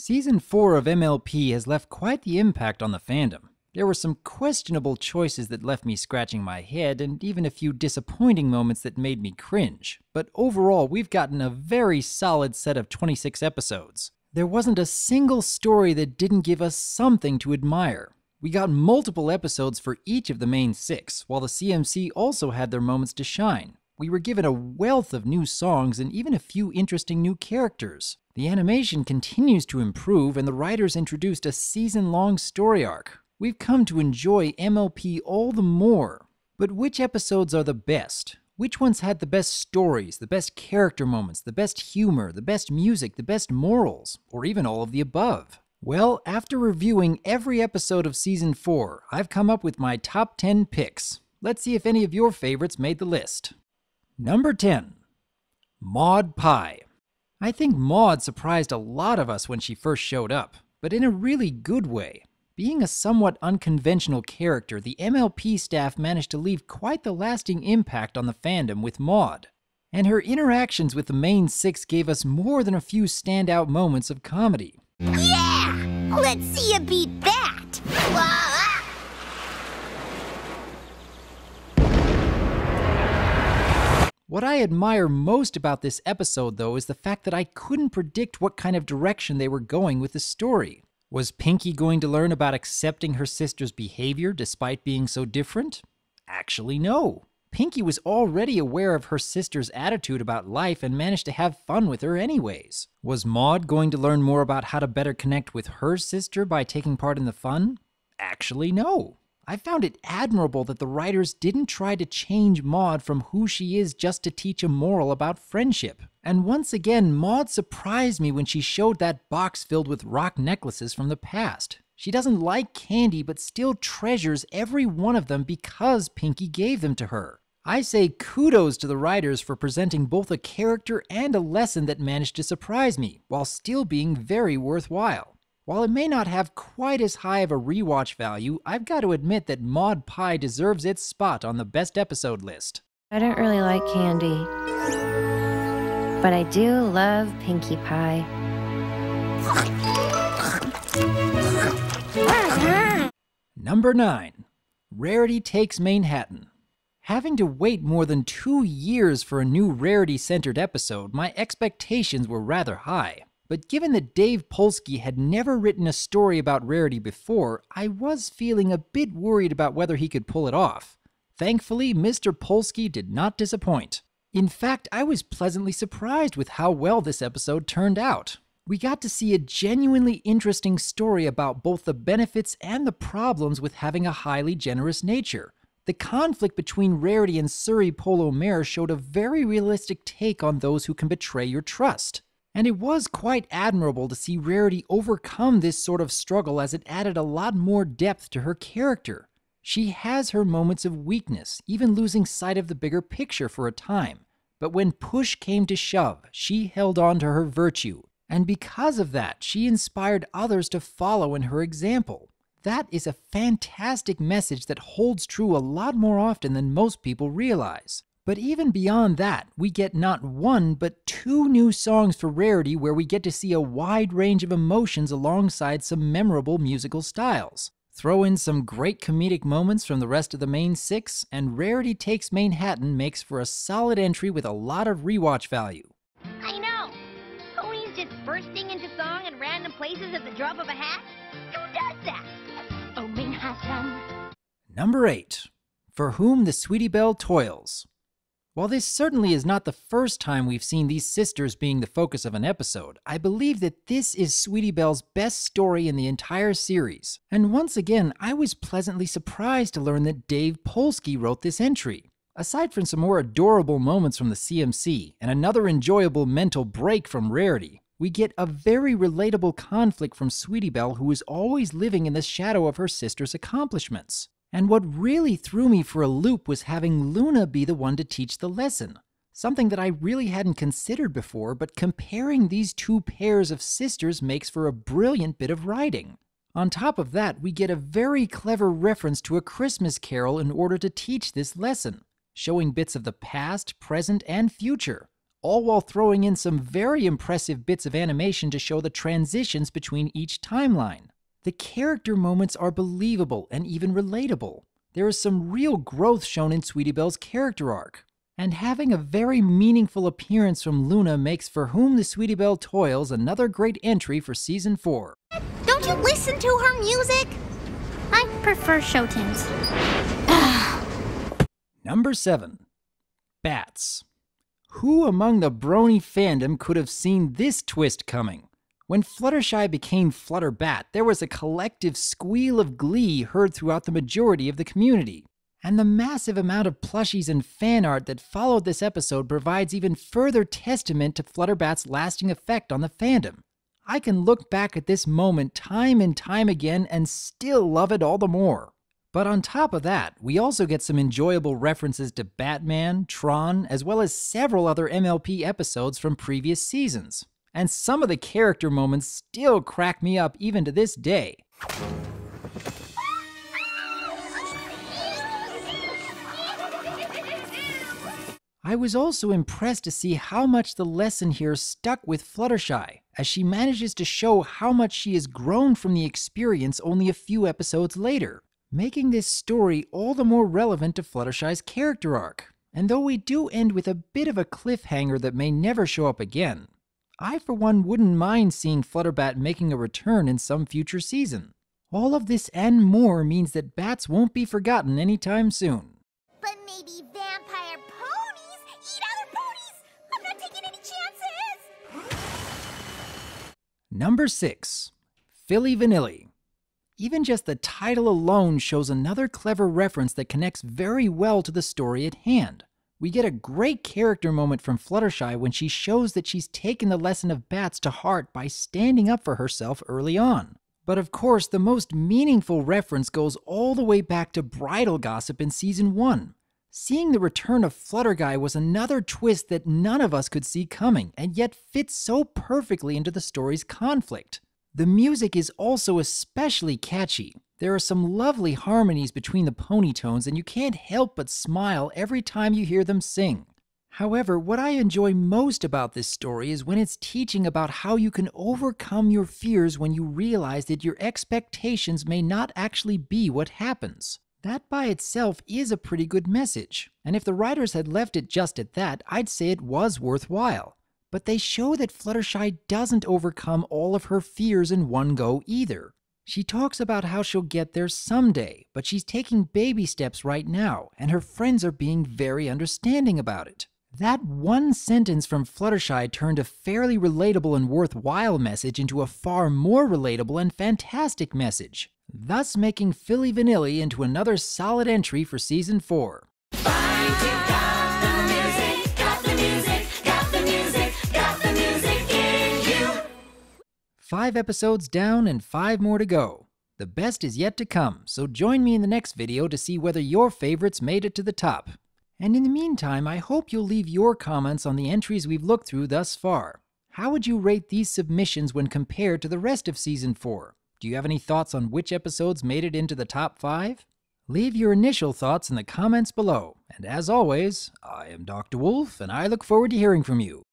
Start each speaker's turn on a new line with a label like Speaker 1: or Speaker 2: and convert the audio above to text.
Speaker 1: Season 4 of MLP has left quite the impact on the fandom. There were some questionable choices that left me scratching my head, and even a few disappointing moments that made me cringe. But overall, we've gotten a very solid set of 26 episodes. There wasn't a single story that didn't give us something to admire. We got multiple episodes for each of the main 6, while the CMC also had their moments to shine. We were given a wealth of new songs and even a few interesting new characters. The animation continues to improve, and the writers introduced a season-long story arc. We've come to enjoy MLP all the more. But which episodes are the best? Which ones had the best stories, the best character moments, the best humor, the best music, the best morals, or even all of the above? Well, after reviewing every episode of Season 4, I've come up with my top 10 picks. Let's see if any of your favorites made the list. Number 10. Maud Pie. I think Maud surprised a lot of us when she first showed up, but in a really good way. Being a somewhat unconventional character, the MLP staff managed to leave quite the lasting impact on the fandom with Maud. And her interactions with the main 6 gave us more than a few standout moments of comedy.
Speaker 2: Yeah! Let's see you beat that!
Speaker 1: What I admire most about this episode, though, is the fact that I couldn't predict what kind of direction they were going with the story. Was Pinkie going to learn about accepting her sister's behavior despite being so different? Actually, no. Pinkie was already aware of her sister's attitude about life and managed to have fun with her anyways. Was Maud going to learn more about how to better connect with her sister by taking part in the fun? Actually, no. I found it admirable that the writers didn't try to change Maud from who she is just to teach a moral about friendship. And once again, Maud surprised me when she showed that box filled with rock necklaces from the past. She doesn't like candy, but still treasures every one of them because Pinkie gave them to her. I say kudos to the writers for presenting both a character and a lesson that managed to surprise me, while still being very worthwhile. While it may not have quite as high of a rewatch value, I've got to admit that Maud Pie deserves its spot on the best episode list.
Speaker 3: I don't really like candy, but I do love Pinkie Pie.
Speaker 1: Number 9. Rarity Takes Manhattan. Having to wait more than 2 years for a new Rarity-centered episode, my expectations were rather high. But given that Dave Polsky had never written a story about Rarity before, I was feeling a bit worried about whether he could pull it off. Thankfully, Mr. Polsky did not disappoint. In fact, I was pleasantly surprised with how well this episode turned out. We got to see a genuinely interesting story about both the benefits and the problems with having a highly generous nature. The conflict between Rarity and Surrey Polo Mare showed a very realistic take on those who can betray your trust. And it was quite admirable to see Rarity overcome this sort of struggle, as it added a lot more depth to her character. She has her moments of weakness, even losing sight of the bigger picture for a time. But when push came to shove, she held on to her virtue. And because of that, she inspired others to follow in her example. That is a fantastic message that holds true a lot more often than most people realize. But even beyond that, we get not 1 but 2 new songs for Rarity, where we get to see a wide range of emotions alongside some memorable musical styles. Throw in some great comedic moments from the rest of the main 6, and Rarity Takes Manhattan makes for a solid entry with a lot of rewatch value.
Speaker 2: I know! Ponies just bursting into song in random places at the drop of a hat? Who does that? Oh, Manhattan.
Speaker 1: Number 8. For Whom the Sweetie Belle Toils. While this certainly is not the first time we've seen these sisters being the focus of an episode, I believe that this is Sweetie Belle's best story in the entire series. And once again, I was pleasantly surprised to learn that Dave Polsky wrote this entry. Aside from some more adorable moments from the CMC and another enjoyable mental break from Rarity, we get a very relatable conflict from Sweetie Belle, who is always living in the shadow of her sister's accomplishments. And what really threw me for a loop was having Luna be the one to teach the lesson. Something that I really hadn't considered before, but comparing these 2 pairs of sisters makes for a brilliant bit of writing. On top of that, we get a very clever reference to A Christmas Carol in order to teach this lesson, showing bits of the past, present, and future. all while throwing in some very impressive bits of animation to show the transitions between each timeline. The character moments are believable and even relatable. There is some real growth shown in Sweetie Belle's character arc. And having a very meaningful appearance from Luna makes For Whom the Sweetie Belle Toils another great entry for Season 4.
Speaker 4: Don't you listen to her music? I prefer show tunes.
Speaker 1: Number 7. Bats. Who among the Brony fandom could have seen this twist coming? When Fluttershy became Flutterbat, there was a collective squeal of glee heard throughout the majority of the community. And the massive amount of plushies and fan art that followed this episode provides even further testament to Flutterbat's lasting effect on the fandom. I can look back at this moment time and time again and still love it all the more. But on top of that, we also get some enjoyable references to Batman, Tron, as well as several other MLP episodes from previous seasons. And some of the character moments still crack me up even to this day. I was also impressed to see how much the lesson here stuck with Fluttershy, as she manages to show how much she has grown from the experience only a few episodes later, making this story all the more relevant to Fluttershy's character arc. And though we do end with a bit of a cliffhanger that may never show up again, I for one wouldn't mind seeing Flutterbat making a return in some future season. All of this and more means that bats won't be forgotten anytime soon.
Speaker 4: But maybe vampire ponies eat other ponies! I'm not taking any chances!
Speaker 1: Number 6. Philly Vanilli. Even just the title alone shows another clever reference that connects very well to the story at hand. We get a great character moment from Fluttershy when she shows that she's taken the lesson of bats to heart by standing up for herself early on. But of course, the most meaningful reference goes all the way back to bridal gossip in Season 1. Seeing the return of Flutterguy was another twist that none of us could see coming, and yet fits so perfectly into the story's conflict. The music is also especially catchy. There are some lovely harmonies between the pony tones, and you can't help but smile every time you hear them sing. However, what I enjoy most about this story is when it's teaching about how you can overcome your fears when you realize that your expectations may not actually be what happens. That by itself is a pretty good message, and if the writers had left it just at that, I'd say it was worthwhile. But they show that Fluttershy doesn't overcome all of her fears in one go either. She talks about how she'll get there someday, but she's taking baby steps right now, and her friends are being very understanding about it. That one sentence from Fluttershy turned a fairly relatable and worthwhile message into a far more relatable and fantastic message, thus making Philly Vanilli into another solid entry for Season 4. Five episodes down and 5 more to go. The best is yet to come, so join me in the next video to see whether your favorites made it to the top. And in the meantime, I hope you'll leave your comments on the entries we've looked through thus far. How would you rate these submissions when compared to the rest of Season 4? Do you have any thoughts on which episodes made it into the top 5? Leave your initial thoughts in the comments below. And as always, I am Dr. Wolf, and I look forward to hearing from you.